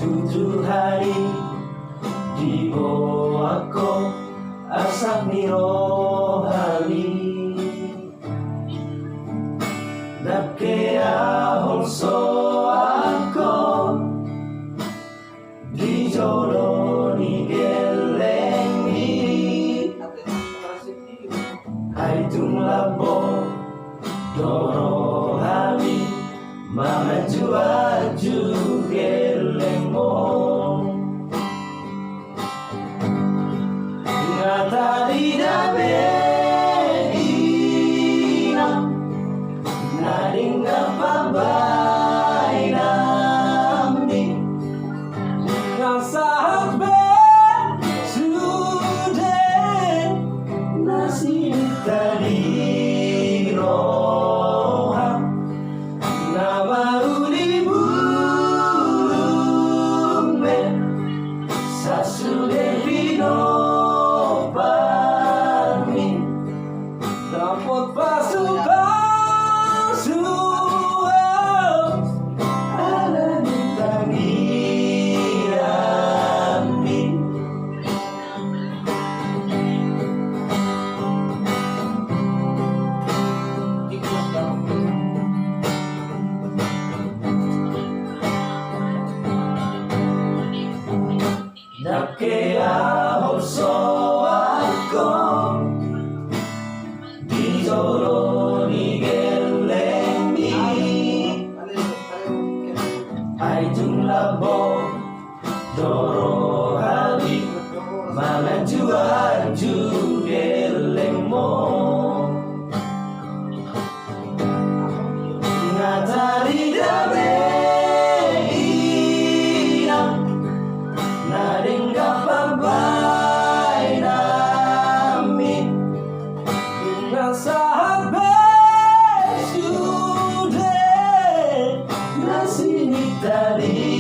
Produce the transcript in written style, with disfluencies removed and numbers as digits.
7 hari di bawahku asap rohani Dakea holso aku di joloni gelengi Hai tung labo doro hami mama juaju gelengmo Ngatari dabe ina nadinga pabai nami Ngasahat be sudah nasi tadi roha nama uli bume sasude vino dapat pasu Alani Tamiang Nakea holso aku di joloni gelengi Hai tung labo doro hali malah juaju gelengmo Ngatari dabe ina nadingga pabai nami Nasahat sudah nasi tadi